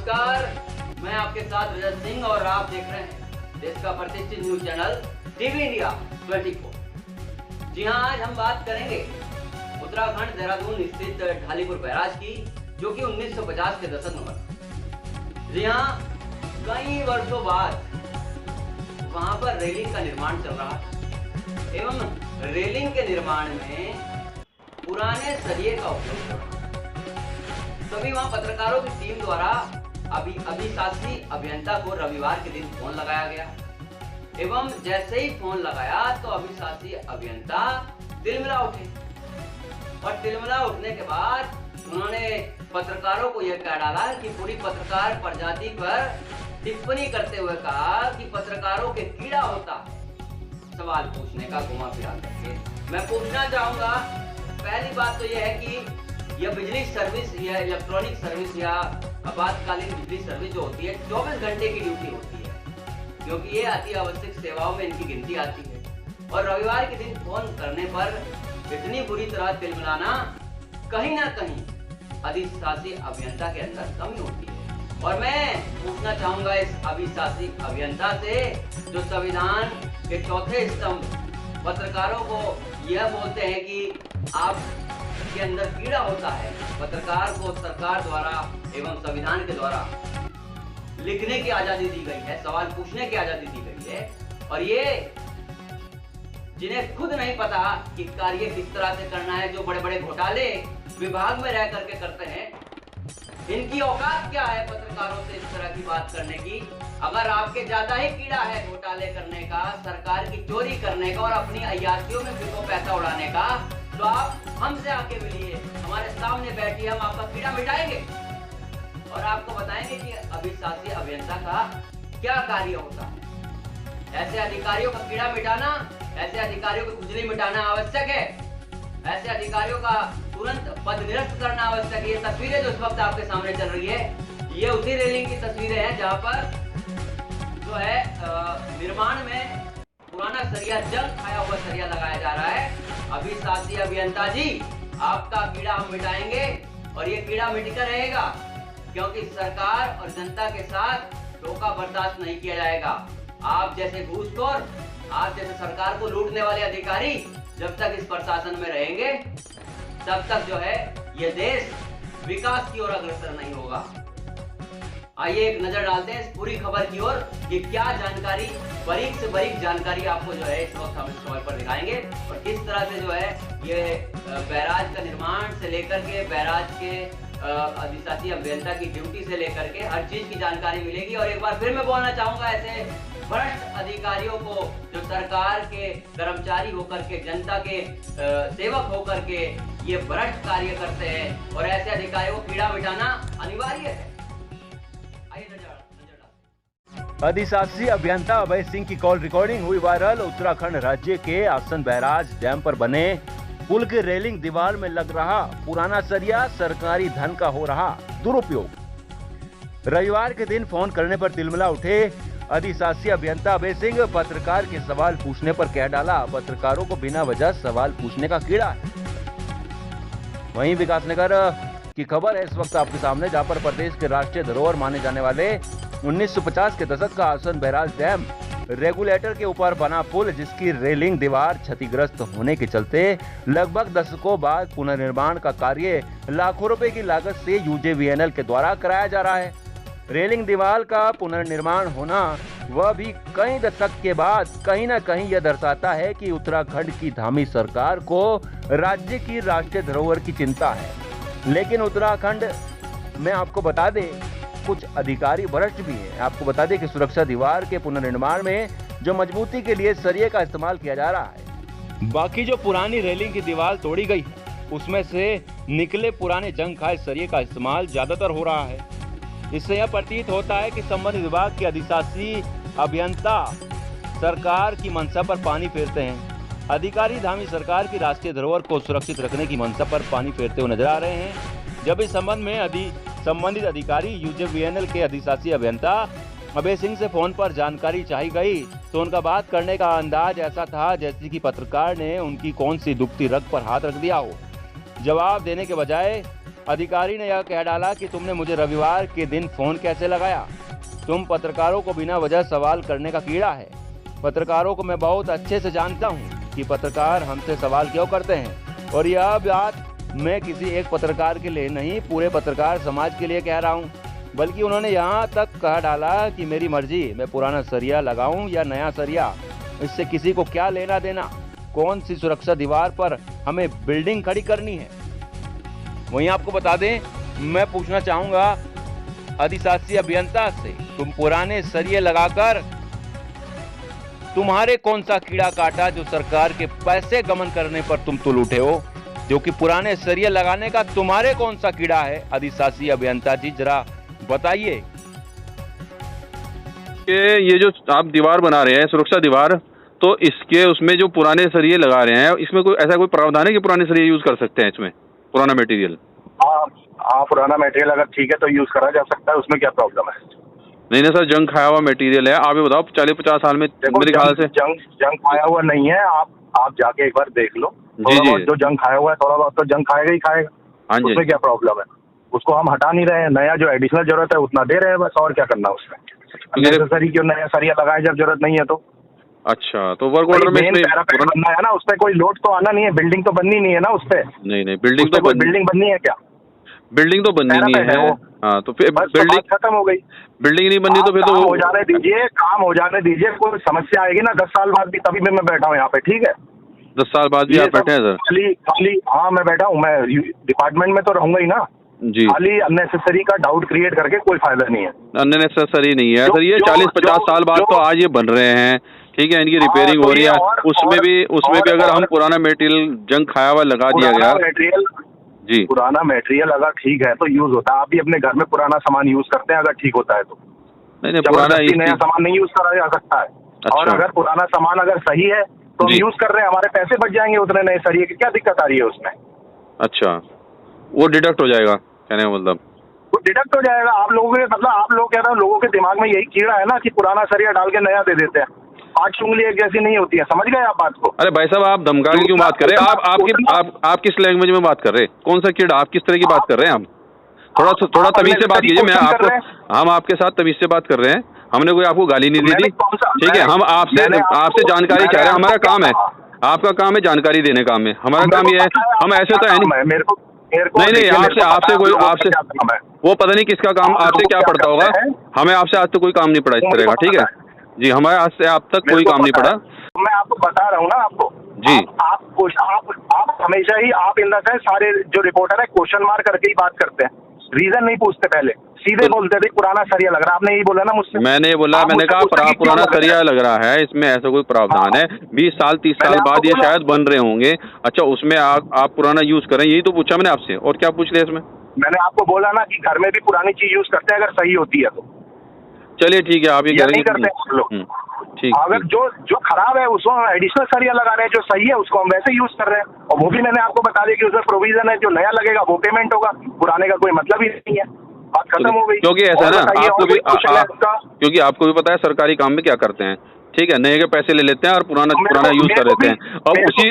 नमस्कार, मैं आपके साथ रजत सिंह और आप देख रहे हैं देश का प्रतिष्ठित न्यूज चैनल टीवी इंडिया 24। जी हाँ, आज हम बात करेंगे उत्तराखंड देहरादून स्थित ढालीपुर बैराज की, जो कि 1950 के दशक में बना। जी हाँ, कई वर्षों बाद वहां पर रेलिंग का निर्माण चल रहा था एवं रेलिंग के निर्माण में पुराने सरिये का उपयोग हो रहा। तभी वहां पत्रकारों की टीम द्वारा अभिशासी अभियंता को रविवार के दिन फोन लगाया गया एवं जैसे ही फोन लगाया तो अभिशासी अभियंता तिलमिला उठे और तिलमिला उठने के बाद उन्होंने पत्रकारों को यह कह डाला कि पूरी पत्रकार प्रजाति पर टिप्पणी करते हुए कहा कि पत्रकारों के कीड़ा होता है सवाल पूछने का घुमा फिरा करके। मैं पूछना चाहूंगा, पहली बात तो यह है कि यह बिजली सर्विस या इलेक्ट्रॉनिक सर्विस या आपातकालीन बिजली सर्विस जो होती है 24 घंटे की ड्यूटी होती है, क्योंकि ये अति आवश्यक सेवाओं में इनकी गिनती आती है। और रविवार के दिन फोन करने पर इतनी बुरी तरह तिलमिलाना कहीं ना कहीं अधिशासी अभियंता के अंदर कमी होती है। और मैं पूछना चाहूंगा इस अभिशासी अभियंता से, जो संविधान के चौथे स्तंभ पत्रकारों को यह बोलते हैं कि आप के अंदर कीड़ा होता है। पत्रकार को सरकार द्वारा एवं संविधान के द्वारा लिखने की आजादी दी गई है, सवाल पूछने की आजादी दी गई है, और ये जिन्हें खुद नहीं पता कि कार्य किस तरह से करना है, जो बड़े बड़े घोटाले विभाग में रह करके करते हैं, इनकी औकात क्या है पत्रकारों से इस तरह की बात करने की। अगर आपके ज्यादा ही कीड़ा है घोटाले करने का, सरकार की चोरी करने का और अपनी अय्यासियों में फिर पैसा उड़ाने का, तो आप हमसे आके मिलिए, हमारे सामने बैठिए, हम आपका कीड़ा मिटाएंगे और आपको बताएंगे कि अभिशासी अभियंता का क्या कार्य होता है। ऐसे अधिकारियों का कीड़ा मिटाना, ऐसे अधिकारियों की खुजली मिटाना आवश्यक है, ऐसे अधिकारियों का तुरंत पद निरस्त करना आवश्यक है। ये तस्वीरें जो इस वक्त आपके सामने चल रही है, ये उसी रेलिंग की तस्वीरें हैं जहां पर जो है निर्माण में पुराना सरिया, जंग खाया हुआ सरिया लगाया जा रहा है। अभिशासी अभियंता जी, आपका कीड़ा हम मिटाएंगे और ये कीड़ा मिटकर रहेगा, क्योंकि सरकार और जनता के साथ धोखा बर्दाश्त नहीं किया जाएगा। आप जैसे घूसखोर, आप जैसे सरकार को लूटने वाले अधिकारी जब तक इस प्रशासन में रहेंगे, तब तक जो है ये देश विकास की ओर अग्रसर नहीं होगा। आइए एक नजर डालते हैं इस पूरी खबर की ओर कि क्या जानकारी, बारीक से बारीक जानकारी आपको जो है इस वक्त हम इस खबर पर दिखाएंगे और किस तरह से जो है ये बैराज का निर्माण से लेकर के बैराज के अधिशासी अभियंता की ड्यूटी से लेकर के हर चीज की जानकारी मिलेगी। और एक बार फिर मैं बोलना चाहूंगा, ऐसे भ्रष्ट अधिकारियों को, जो सरकार के कर्मचारी होकर के, जनता के सेवक होकर के ये भ्रष्ट कार्य करते हैं, और ऐसे अधिकारियों को कीड़ा मिटाना अनिवार्य है। अधिशासी अभियंता अभय सिंह की कॉल रिकॉर्डिंग हुई वायरल। उत्तराखंड राज्य के आसन बैराज डैम पर बने पुल के रेलिंग दीवार में लग रहा पुराना सरिया, सरकारी धन का हो रहा दुरुपयोग। रविवार के दिन फोन करने पर तिलमिला उठे अधिशासी अभियंता अभय सिंह। पत्रकार के सवाल पूछने पर कह डाला, पत्रकारों को बिना वजह सवाल पूछने का कीड़ा है। वहीं विकासनगर की खबर है इस वक्त आपके सामने, जहां पर प्रदेश के राष्ट्रीय धरोहर माने जाने वाले 1950 के दशक का आसन बैराज डैम रेगुलेटर के ऊपर बना पुल, जिसकी रेलिंग दीवार क्षतिग्रस्त होने के चलते लगभग दशकों बाद पुनर्निर्माण का कार्य लाखों रुपए की लागत से यूजेवीएनएल के द्वारा कराया जा रहा है। रेलिंग दीवार का पुनर्निर्माण होना, वह भी कई दशक के बाद, कहीं न कहीं यह दर्शाता है कि उत्तराखंड की धामी सरकार को राज्य की राष्ट्रीय धरोहर की चिंता है। लेकिन उत्तराखंड में आपको बता दें, कुछ अधिकारी भ्रष्ट भी हैं। आपको बता दें कि सुरक्षा दीवार के पुनर्निर्माण में जो मजबूती के लिए सरिये का इस्तेमाल किया जा रहा है, बाकी जो पुरानी रेलिंग की दीवार तोड़ी गई उसमें से निकले पुराने जंग खाए सरिये का इस्तेमाल ज्यादातर हो रहा है। इससे यह प्रतीत होता है कि संबंधित विभाग के अधिशासी अभियंता सरकार की मंशा पर पानी फेरते हैं। अधिकारी धामी सरकार की राष्ट्रीय धरोहर को सुरक्षित रखने की मंशा पर पानी फेरते हुए नजर आ रहे हैं। जब इस संबंध में संबंधित अधिकारी यूजेवीएनएल के अधिशासी अभियंता अभय सिंह से फोन पर जानकारी चाही गई तो उनका बात करने का अंदाज ऐसा था जैसे कि पत्रकार ने उनकी कौन सी दुखती रग पर हाथ रख दिया हो। जवाब देने के बजाय अधिकारी ने यह कह डाला कि तुमने मुझे रविवार के दिन फोन कैसे लगाया। तुम पत्रकारों को बिना वजह सवाल करने का कीड़ा है। पत्रकारों को मैं बहुत अच्छे से जानता हूँ कि पत्रकार हमसे सवाल क्यों करते हैं, और यह बात मैं किसी एक पत्रकार के लिए नहीं, पूरे पत्रकार समाज के लिए कह रहा हूँ। बल्कि उन्होंने यहाँ तक कह डाला कि मेरी मर्जी, मैं पुराना सरिया लगाऊं या नया सरिया, इससे किसी को क्या लेना देना। कौन सी सुरक्षा दीवार पर हमें बिल्डिंग खड़ी करनी है। वहीं आपको बता दें, मैं पूछना चाहूंगा अधिशासी अभियंता से, तुम पुराने सरिये लगाकर तुम्हारे कौन सा कीड़ा काटा जो सरकार के पैसे गमन करने पर तुम तुल उठे हो, जो कि पुराने सरिये लगाने का तुम्हारे कौन सा कीड़ा है। अधिशासी अभियंता जी जरा बताइए। ये जो आप दीवार बना रहे हैं, सुरक्षा दीवार, तो इसके उसमें जो पुराने सरिये लगा रहे हैं, इसमें कोई ऐसा कोई प्रावधान है कि पुराने सरिये यूज कर सकते हैं इसमें, पुराना मटेरियल? हाँ, पुराना मटेरियल अगर ठीक है तो यूज करा जा सकता है, उसमें क्या प्रॉब्लम है? नहीं सर, जंग खाया हुआ मटेरियल है। आप ये बताओ 40-50 साल में मेरे ख्याल से जंग खाया हुआ नहीं है। आप जाके एक बार देख लो। जी जी, जो जंग खाया हुआ है थोड़ा बहुत तो जंग खाएगा ही खाएगा। हाँ जी, उसमें क्या प्रॉब्लम है? उसको हम हटा नहीं रहे हैं, नया जो एडिशनल जरूरत है उतना दे रहे हैं बस, और क्या करना उसमें। नेसेसरी क्यों नया सरिया लगाए जब जरूरत नहीं है तो? अच्छा, तो वर्क ऑर्डर में बनना है ना, उस पर कोई लोड तो आना नहीं है, बिल्डिंग तो बननी नहीं है ना उस पर। नहीं, बिल्डिंग तो बिल्डिंग बननी है क्या? बिल्डिंग तो बननी नहीं है। हाँ, तो फिर बिल्डिंग खत्म हो गई। बिल्डिंग नहीं बननी तो फिर तो हो जाने दीजिए, काम हो जाने दीजिए। कोई समस्या आएगी ना 10 साल बाद भी, तभी मैं बैठा हूँ यहाँ पे, ठीक है? 10 साल बाद भी आप बैठे हैं सर? खाली हाँ, मैं बैठा हूँ, मैं डिपार्टमेंट में तो रहूंगा ही ना जी। खाली अननेसेसरी का डाउट क्रिएट करके कोई फायदा नहीं है। अननेसेसरी नहीं है सर, ये 40-50 साल बाद तो आज ये बन रहे हैं, ठीक है, इनकी रिपेयरिंग हो रही है। उसमें भी अगर हम पुराना मटेरियल जंग खाया हुआ लगा दिया गया मटेरियल जी, पुराना मटेरियल अगर ठीक है तो यूज होता है। आप भी अपने घर में पुराना सामान यूज करते हैं, अगर ठीक होता है तो। नहीं पुराना नया सामान नहीं यूज करा जा सकता है। अच्छा। और अगर पुराना सामान अगर सही है तो हम यूज कर रहे हैं, हमारे पैसे बच जाएंगे उतने नए सरिये की, क्या दिक्कत आ रही है उसमें? अच्छा, वो डिडक्ट हो जाएगा, कहने का मतलब वो डिडक्ट हो जाएगा। आप लोगों के मतलब आप लोग कह रहे हो, लोगों के दिमाग में यही कीड़ा है ना कि पुराना सरिया डाल के नया दे देते हैं। 5 उंगली एक जैसी नहीं होती है, समझ गए आप बात को? अरे भाई साहब, आप धमका के क्यों बात कर रहे हैं? आप किस लैंग्वेज में बात कर रहे हैं? कौन सा कीड़ा? आप किस तरह की बात कर रहे हैं? आप थोड़ा तमीज से बात कीजिए। हम आपके साथ तमीज से बात कर रहे हैं। हमने कोई आपको गाली नहीं दी थी, ठीक है? हम आपसे जानकारी चाह रहे हैं, हमारा काम है। आपका काम है जानकारी देने का, में हमारा काम ये है। हम ऐसे तो है नहीं, नहीं आपसे वो पता नहीं किसका काम आपसे क्या पड़ता होगा। हमें आपसे आज तो कोई काम नहीं पड़ा इस तरह का, ठीक है जी? हमारे आज से आप तक कोई काम नहीं पड़ा। मैं आपको बता रहा हूँ ना आपको जी। आप हमेशा ही आप इन द सारे जो रिपोर्टर है क्वेश्चन मार्क करके ही बात करते हैं, रीजन नहीं पूछते, पहले सीधे बोलते थे पुराना सरिया लग रहा है। आपने यही बोला ना मुझसे? मैंने बोला, मैंने कहा पुराना सरिया लग रहा है, इसमें ऐसा कोई प्रावधान है? 20 साल 30 साल बाद ये शायद बन रहे होंगे। अच्छा, उसमें आप पुराना यूज करें, यही तो पूछा मैंने आपसे, और क्या पूछ लिया इसमें? मैंने आपको बोला ना कि घर में भी पुरानी चीज यूज करते हैं अगर सही होती है तो। चलिए ठीक है, आप ये नहीं करते हैं लोग। ठीक, अगर जो खराब है उसको एडिशनल सरिया लगा रहे हैं, जो सही है उसको हम वैसे यूज कर रहे हैं। और वो भी मैंने आपको बता दिया कि उसमें प्रोविजन है, जो नया लगेगा वो पेमेंट होगा, पुराने का कोई मतलब ही नहीं है। बात खत्म हो गई। क्योंकि ऐसा है ना, क्योंकि आपको भी पता है सरकारी काम में क्या करते हैं, ठीक है? नए के पैसे ले लेते हैं और पुराना यूज कर देते हैं। और उसी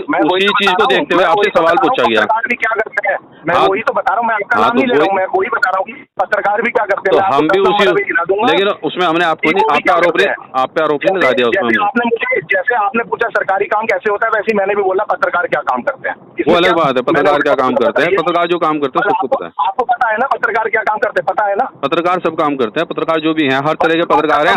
चीज को देखते हुए आपसे सवाल पूछा गया। भी क्या करते हैं, मैं वही तो बता रहा हूँ, मैं आपका नाम नहीं ले रहा हूँ, मैं वही बता रहा हूँ कि पत्रकार भी क्या करते हैं। तो हम भी उसी, लेकिन उसमें हमने आप पे आरोप नहीं लगा दिया उसमें। जैसे आपने पूछा सरकारी काम कैसे होता है, वैसे ही मैंने भी बोला पत्रकार क्या काम करते हैं। वो अलग बात है, पत्रकार क्या काम करते हैं, पत्रकार जो काम करते हैं सबको पता है। आपको पता है ना पत्रकार क्या काम करते हैं? पता है ना? पत्रकार सब काम करते हैं, पत्रकार जो भी हैं, हर तरह के पत्रकार हैं,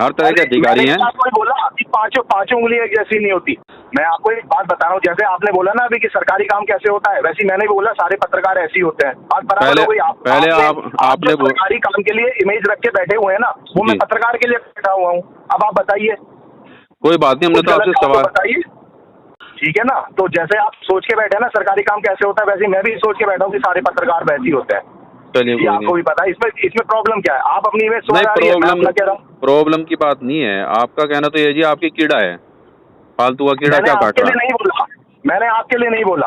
हर तरह के अधिकारी हैं। बोला कि पांचों उंगली एक जैसी नहीं होती। मैं आपको एक बात बता रहा हूँ, जैसे आपने बोला ना अभी कि सरकारी काम कैसे होता है, वैसे मैंने भी बोला सारे पत्रकार ऐसे ही होते हैं। बात बराबर हो गई। पहले आपने सरकारी काम के लिए इमेज रख के बैठे हुए हैं ना, वो मैं पत्रकार के लिए बैठा हुआ हूँ। अब आप बताइए। कोई बात नहीं, हमने तो आपसे सवाल बताइए, ठीक है ना? तो जैसे आप सोच के बैठे हैं ना सरकारी काम कैसे होता है, वैसे मैं भी सोच के बैठा हूँ कि सारे पत्रकार वैसे ही होते हैं। चलिए, आपको भी पता है इसमें प्रॉब्लम क्या है? आप अपनी इमेज प्रॉब्लम की बात नहीं है। आपका कहना तो ये जी आपकी कीड़ा है, फालतू का कीड़ा क्या काट रहा है? नहीं बोला मैंने, आपके लिए नहीं बोला,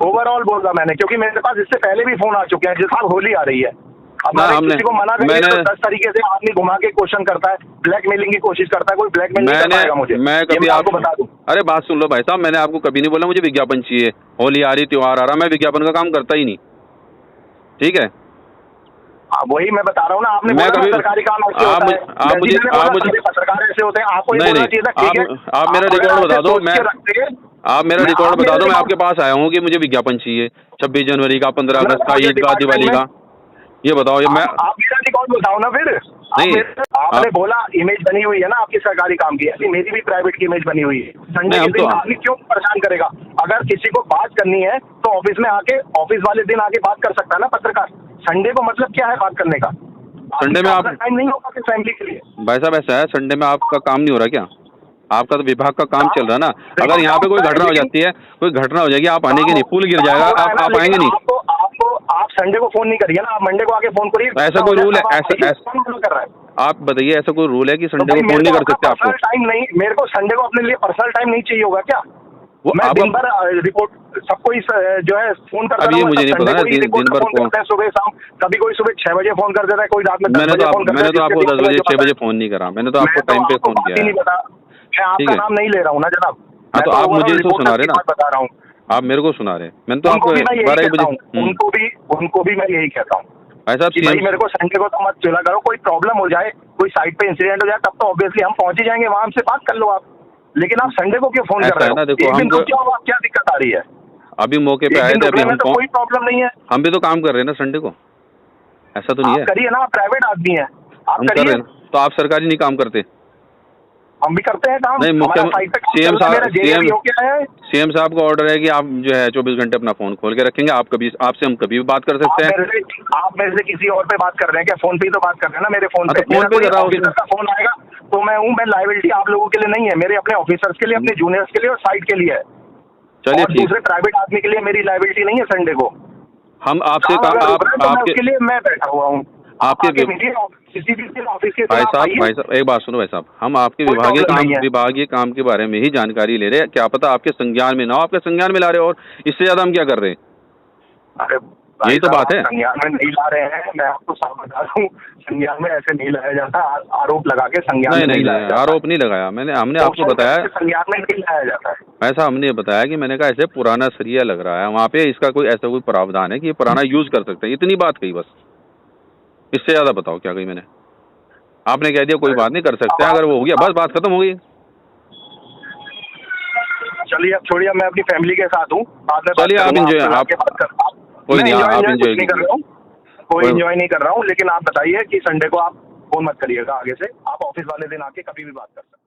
ओवरऑल बोला मैंने, क्योंकि मेरे पास इससे पहले भी फोन आ चुके हैं। जिस साल होली आ रही है, ना हमने किसी को मना करिए मैंने तो 10 तरीके से आदमी घुमा के क्वेश्चन करता है, ब्लैकमेलिंग की कोशिश करता है। कोई ब्लैकमेल नहीं कर पाएगा मुझे, मैं ये कभी आपको बता दूं। अरे बात सुन लो भाई साहब, मैंने आपको कभी नहीं बोला मुझे विज्ञापन चाहिए। होली आ रही, त्योहार आ रहा, मैं विज्ञापन का काम करता ही नहीं, ठीक है। वही मैं बता रहा हूँ ना, आपने मैं बोला कभी सरकारी काम ऐसे होता है, आप मुझे पत्रकार ऐसे होते हैं, आपको ये नहीं बोलना नहीं चाहिए था, ठीक है आप मेरा रिकॉर्ड बता दो, मैं आप मेरा रिकॉर्ड बता दो, मैं आपके पास आया हूँ कि मुझे विज्ञापन चाहिए 26 जनवरी का, 15 अगस्त का, ईद का, दिवाली का, ये बताओ। ये मैं आप मेरा रिकॉर्ड बताओ ना फिर। नहीं, आपने बोला इमेज बनी हुई है ना आपकी सरकारी काम की, ऐसी मेरी भी प्राइवेट की इमेज बनी हुई है। संडे के दिन आदमी क्यों परेशान करेगा? अगर किसी को बात करनी है तो ऑफिस में आके, ऑफिस वाले दिन आके बात कर सकता है ना पत्रकार। संडे को मतलब क्या है बात करने का? संडे में आप टाइम नहीं होगा कि फैमिली के लिए? भाई साहब ऐसा है, संडे में आपका काम नहीं हो रहा क्या? आपका तो विभाग का काम चल रहा है ना। अगर यहाँ पे कोई घटना हो जाती है, कोई घटना हो जाएगी, आप आने की नहीं, पुल गिर जाएगा, आप आएंगे नहीं। आप संडे को फोन नहीं करिए ना, आप मंडे को आके फोन करिए। ऐसा कोई रूल है? ऐसा आप बताइए, ऐसा कोई रूल है कि संडे को फोन नहीं कर सकते आपको? टाइम नहीं, मेरे को संडे को अपने लिए पर्सनल टाइम नहीं चाहिए होगा क्या? मैं दिन भर रिपोर्ट सबको जो है फोन करता अब ये मुझे नहीं पता ना, दिन भर फोन करता है, सुबह शाम, कभी कोई सुबह 6 बजे फोन कर देता है, कोई रात में 10 मैंने बजे फोन करता है। मैंने तो आपको 10 बजे 6 बजे फोन नहीं करा, मैंने तो आपको टाइम पे फोन किया है। मैं आपका नाम नहीं ले रहा हूँ ना जनाब। हाँ तो आप मुझे तो सुना रहे ना, बता रहा हूँ, आप मेरे को सुना रहे। मैंने तो आपको 12 बजे उनको भी मैं यही कहता हूँ ऐसा भाई मेरे को संडे को तो मत चला करो। कोई प्रॉब्लम हो जाए, कोई साइड पे इंसिडेंट हो जाए, तब तो ऑब्वियसली हम पहुंच ही जाएंगे वहां, हमसे बात कर लो आप। लेकिन आप संडे को क्यों फोन कर रहे हो? ना देखो, हम क्या दिक्कत आ रही है? अभी मौके पे आए थे, अभी हम कोई प्रॉब्लम नहीं है, हम भी तो काम कर रहे हैं ना संडे को, ऐसा तो नहीं है। करिए ना, आप प्राइवेट आदमी है, आप कर रहे हैं, तो आप सरकारी नहीं काम करते? हम भी करते हैं काम। नहीं, सीएम साहब का ऑर्डर है कि आप जो है 24 घंटे अपना फोन खोल के रखेंगे। आप कभी, आपसे हम कभी भी बात कर सकते हैं। आप मेरे से किसी और पे बात कर रहे हैं क्या? फोन पे ही तो बात कर रहे हैं ना, मेरे फोन पे। फोन पे कर रहा हूँ, फोन आएगा तो मैं लायबिलिटी आप लोगों के लिए नहीं है, मेरे अपने ऑफिसर्स के लिए, अपने जूनियर्स के लिए और साइट के लिए है। चलिए ठीक, दूसरे प्राइवेट आदमी के लिए मेरी लायबिलिटी नहीं है संडे को। हम आपसे आपके लिए मैं बैठा हुआ हूँ, आपके ऑफिस के। भाई साहब एक बात सुनो भाई साहब, हम आपके विभागीय काम के बारे में ही जानकारी ले रहे हैं। क्या पता आपके संज्ञान में ना हो, आपके संज्ञान में ला रहे हो, और इससे ज्यादा हम क्या कर रहे हैं? अरे यही तो बात है। संज्ञान में नहीं ला रहे हैं, मैं आपको साफ बता दूं, संज्ञान में ऐसे नहीं लाया जाता। आरोप लगा के संज्ञान में नहीं लाया जाता। आरोप नहीं लगाया हमने आपको बताया संज्ञान में नहीं लाया जाता है। ऐसा हमने बताया कि मैंने कहा ऐसे पुराना सरिया लग रहा है वहाँ पे, इसका कोई ऐसा कोई प्रावधान है कि ये पुराना यूज कर सकते हैं, इतनी बात कही बस। इससे ज्यादा बताओ क्या कही मैंने? आपने कह दिया कोई बात नहीं कर सकते, अगर वो हो गया बस बात खत्म हो गई। चलिए अब छोड़िए, मैं अपनी फैमिली के साथ हूँ, चलिए आप इंजॉय, आप कोई नहीं, आप इंजॉय नहीं कर रहा हूँ, कोई इंजॉय नहीं कर रहा हूँ। लेकिन आप बताइए कि संडे को आप फोन मत करिएगा आगे से, आप ऑफिस वाले दिन आके कभी भी बात कर सकते हैं।